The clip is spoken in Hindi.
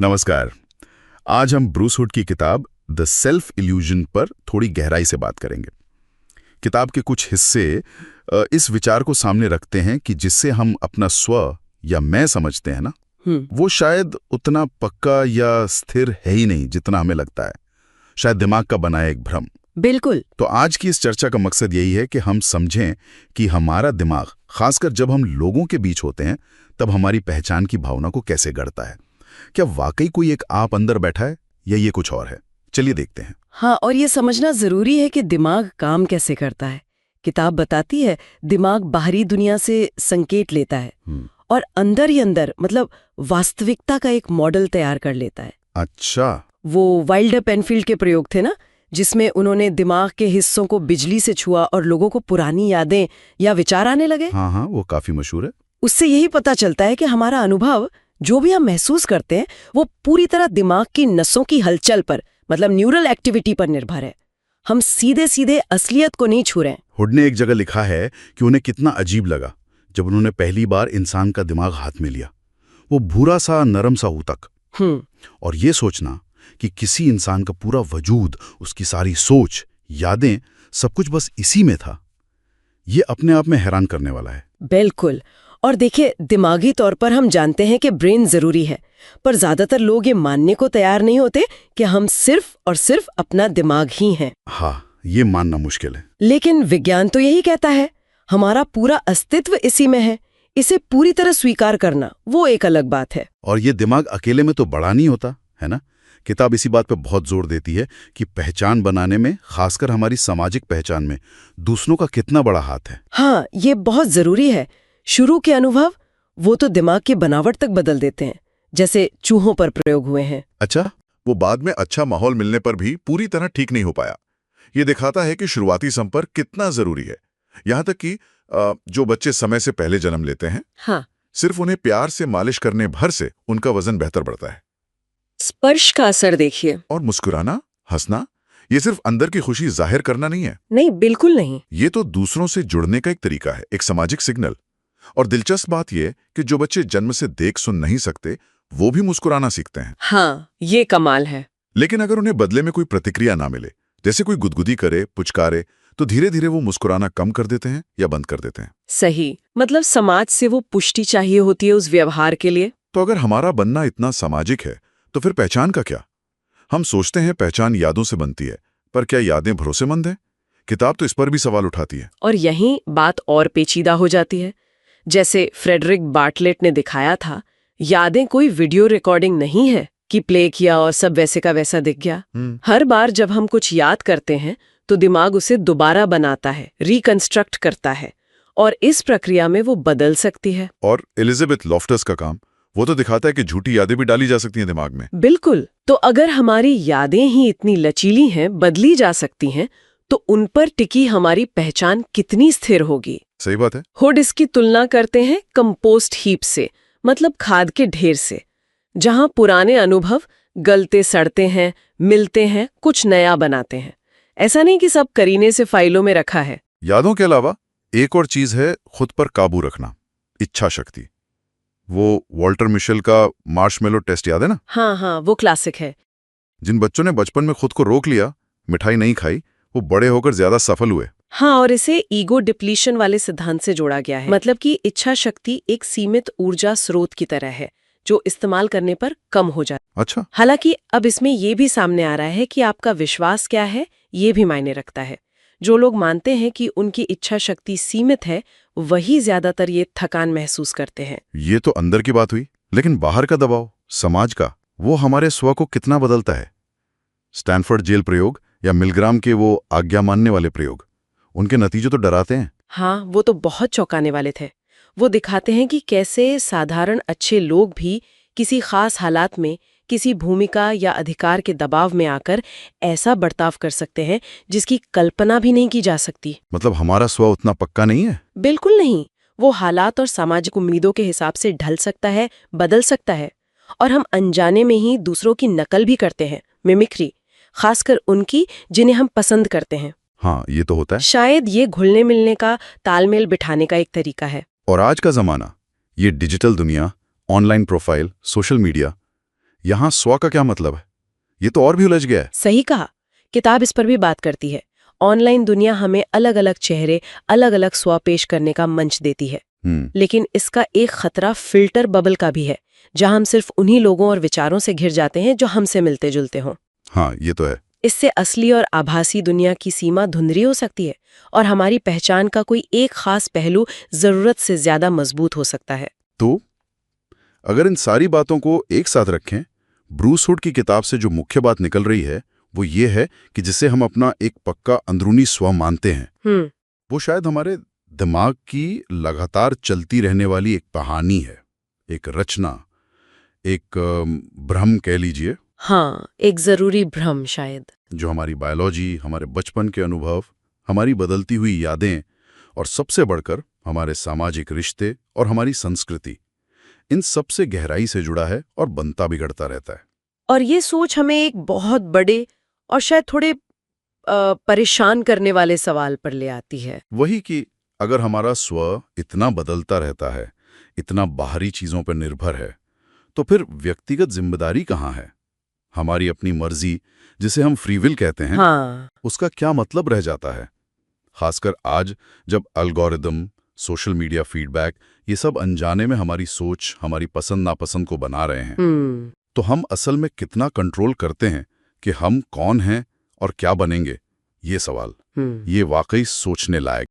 नमस्कार। आज हम ब्रूस हुड की किताब द सेल्फ इल्यूजन पर थोड़ी गहराई से बात करेंगे। किताब के कुछ हिस्से इस विचार को सामने रखते हैं कि जिससे हम अपना स्व या मैं समझते हैं ना, वो शायद उतना पक्का या स्थिर है ही नहीं जितना हमें लगता है। शायद दिमाग का बनाया एक भ्रम। बिल्कुल। तो आज की इस चर्चा का मकसद यही है कि हम समझें कि हमारा दिमाग, खासकर जब हम लोगों के बीच होते हैं, तब हमारी पहचान की भावना को कैसे गढ़ता है। क्या वाकई कोई एक आप अंदर बैठा है या ये कुछ और है? चलिए देखते हैं। हाँ, और ये समझना जरूरी है कि दिमाग काम कैसे करता है। किताब बताती है दिमाग बाहरी दुनिया से संकेत लेता है और अंदर ही अंदर मतलब वास्तविकता का एक मॉडल तैयार कर लेता है। अच्छा। वो वाइल्डर पेनफील्ड के प्रयोग थे ना, जिसमें उन्होंने दिमाग के हिस्सों को बिजली से छुआ और लोगों को पुरानी यादें या विचार आने लगे। हाँ, वो काफी मशहूर है। उससे यही पता चलता है कि हमारा अनुभव, जो भी हम महसूस करते हैं, वो पूरी तरह दिमाग की नसों की हलचल पर, मतलब न्यूरल एक्टिविटी पर निर्भर है। हम सीधे सीधे असलियत को नहीं छू रहे हैं। हुड ने एक जगह लिखा है कि उन्हें कितना अजीब लगा जब उन्होंने पहली बार इंसान का दिमाग हाथ में लिया। वो भूरा सा, नरम सा ऊतक। और ये सोचना कि किसी इंसान का पूरा वजूद, उसकी सारी सोच, यादें, सब कुछ बस इसी में था, ये अपने आप में हैरान करने वाला है। बिल्कुल। और देखिए, दिमागी तौर पर हम जानते हैं कि ब्रेन जरूरी है, पर ज्यादातर लोग ये मानने को तैयार नहीं होते कि हम सिर्फ और सिर्फ अपना दिमाग ही हैं। हाँ, ये मानना मुश्किल है। लेकिन विज्ञान तो यही कहता है, हमारा पूरा अस्तित्व इसी में है। इसे पूरी तरह स्वीकार करना वो एक अलग बात है। और ये दिमाग अकेले में तो बड़ा नहीं होता, है ना? किताब इसी बात पर बहुत जोर देती है कि पहचान बनाने में, खासकर हमारी सामाजिक पहचान में, दूसरों का कितना बड़ा हाथ है। हाँ, ये बहुत जरूरी है। शुरू के अनुभव वो तो दिमाग की बनावट तक बदल देते हैं, जैसे चूहों पर प्रयोग हुए हैं। अच्छा, वो बाद में अच्छा माहौल मिलने पर भी पूरी तरह ठीक नहीं हो पाया। ये दिखाता है कि शुरुआती संपर्क कितना जरूरी है। यहाँ तक कि जो बच्चे समय से पहले जन्म लेते हैं, हाँ, सिर्फ उन्हें प्यार से मालिश करने भर से उनका वजन बेहतर बढ़ता है। स्पर्श का असर देखिए। और मुस्कुराना, हंसना, ये सिर्फ अंदर की खुशी जाहिर करना नहीं है। नहीं, बिल्कुल नहीं। ये तो दूसरों से जुड़ने का एक तरीका है, एक सामाजिक सिग्नल। और दिलचस्प बात यह कि जो बच्चे जन्म से देख सुन नहीं सकते, वो भी मुस्कुराना सीखते हैं। हाँ, ये कमाल है। लेकिन अगर उन्हें बदले में कोई प्रतिक्रिया ना मिले, जैसे कोई गुदगुदी करे, पुचकारे, तो धीरे धीरे वो मुस्कुराना कम कर देते हैं या बंद कर देते हैं। सही, मतलब समाज से वो पुष्टि चाहिए होती है उस व्यवहार के लिए। तो अगर हमारा बनना इतना सामाजिक है, तो फिर पहचान का क्या? हम सोचते हैं पहचान यादों से बनती है, पर क्या यादें भरोसेमंद हैं? किताब तो इस पर भी सवाल उठाती है। और यहीं बात और पेचीदा हो जाती है। जैसे फ्रेडरिक बार्टलेट ने दिखाया था, यादें कोई वीडियो रिकॉर्डिंग नहीं है कि प्ले किया और सब वैसे का वैसा दिख गया। हर बार जब हम कुछ याद करते हैं तो दिमाग उसे दोबारा बनाता है, रिकंस्ट्रक्ट करता है, और इस प्रक्रिया में वो बदल सकती है। और एलिजाबेथ लॉफ्टस का काम, वो तो दिखाता है कि झूठी यादें भी डाली जा सकती हैं दिमाग में। बिल्कुल। तो अगर हमारी यादें ही इतनी लचीली हैं, बदली जा सकती हैं, तो उन पर टिकी हमारी पहचान कितनी स्थिर होगी। सही बात है। हुड इसकी तुलना करते हैं कंपोस्ट हीप से, मतलब खाद के ढेर से, जहां पुराने अनुभव गलते सड़ते हैं, मिलते हैं, कुछ नया बनाते हैं। ऐसा नहीं कि सब करीने से फाइलों में रखा है। यादों के अलावा एक और चीज है खुद पर काबू रखना, इच्छा शक्ति। वो वॉल्टर मिशेल का मार्शमेलो टेस्ट याद है ना? हाँ, वो क्लासिक है। जिन बच्चों ने बचपन में खुद को रोक लिया, मिठाई नहीं खाई, वो बड़े होकर ज्यादा सफल हुए। हाँ, और इसे ईगो डिप्लीशन वाले सिद्धांत से जोड़ा गया है। मतलब कि इच्छा शक्ति एक सीमित ऊर्जा स्रोत की तरह है, जो इस्तेमाल करने पर कम हो जाए। अच्छा। हालांकि अब इसमें यह भी सामने आ रहा है कि आपका विश्वास क्या है, ये भी मायने रखता है। जो लोग मानते हैं कि उनकी इच्छा शक्ति सीमित है, वही ज्यादातर ये थकान महसूस करते हैं। ये तो अंदर की बात हुई, लेकिन बाहर का दबाव, समाज का, वो हमारे स्व को कितना बदलता है? स्टैनफोर्ड जेल प्रयोग या मिलग्राम के वो आज्ञा मानने वाले प्रयोग, उनके नतीजे तो डराते हैं। हाँ, वो तो बहुत चौंकाने वाले थे। वो दिखाते हैं कि कैसे साधारण अच्छे लोग भी किसी खास हालात में, किसी भूमिका या अधिकार के दबाव में आकर ऐसा बर्ताव कर सकते हैं जिसकी कल्पना भी नहीं की जा सकती। मतलब हमारा स्व उतना पक्का नहीं है? बिल्कुल नहीं। वो हालात और सामाजिक उम्मीदों के हिसाब से ढल सकता है, बदल सकता है। और हम अनजाने में ही दूसरों की नकल भी करते हैं, मिमिक्री, खासकर उनकी जिन्हें हम पसंद करते हैं। हाँ, ये तो होता है। शायद ये घुलने मिलने का, तालमेल बिठाने का एक तरीका है। और आज का जमाना, ये डिजिटल दुनिया, ऑनलाइन प्रोफाइल, सोशल मीडिया, यहाँ स्व का क्या मतलब है? ये तो और भी उलझ गया है। सही कहा। किताब इस पर भी बात करती है। ऑनलाइन दुनिया हमें अलग अलग चेहरे, अलग अलग स्व पेश करने का मंच देती है, लेकिन इसका एक खतरा फिल्टर बबल का भी है, जहां हम सिर्फ उन्हीं लोगों और विचारों से घिर जाते हैं जो हमसे मिलते जुलते हों। हाँ, ये तो है। इससे असली और आभासी दुनिया की सीमा धुंधली हो सकती है और हमारी पहचान का कोई एक खास पहलू जरूरत से ज्यादा मजबूत हो सकता है। तो अगर इन सारी बातों को एक साथ रखें, ब्रूस हुड की किताब से जो मुख्य बात निकल रही है वो ये है कि जिसे हम अपना एक पक्का अंदरूनी स्व मानते हैं, वो शायद हमारे दिमाग की लगातार चलती रहने वाली एक कहानी है, एक रचना, एक भ्रम कह लीजिए। हाँ, एक जरूरी भ्रम शायद, जो हमारी बायोलॉजी, हमारे बचपन के अनुभव, हमारी बदलती हुई यादें और सबसे बढ़कर हमारे सामाजिक रिश्ते और हमारी संस्कृति, इन सबसे गहराई से जुड़ा है और बनता बिगड़ता रहता है। और ये सोच हमें एक बहुत बड़े और शायद थोड़े परेशान करने वाले सवाल पर ले आती है। वही कि अगर हमारा स्व इतना बदलता रहता है, इतना बाहरी चीजों पर निर्भर है, तो फिर व्यक्तिगत जिम्मेदारी कहाँ है? हमारी अपनी मर्जी, जिसे हम फ्री विल कहते हैं, उसका क्या मतलब रह जाता है? खासकर आज जब एल्गोरिदम, सोशल मीडिया फीडबैक, ये सब अनजाने में हमारी सोच, हमारी पसंद नापसंद को बना रहे हैं, तो हम असल में कितना कंट्रोल करते हैं कि हम कौन हैं और क्या बनेंगे? ये सवाल, ये वाकई सोचने लायक।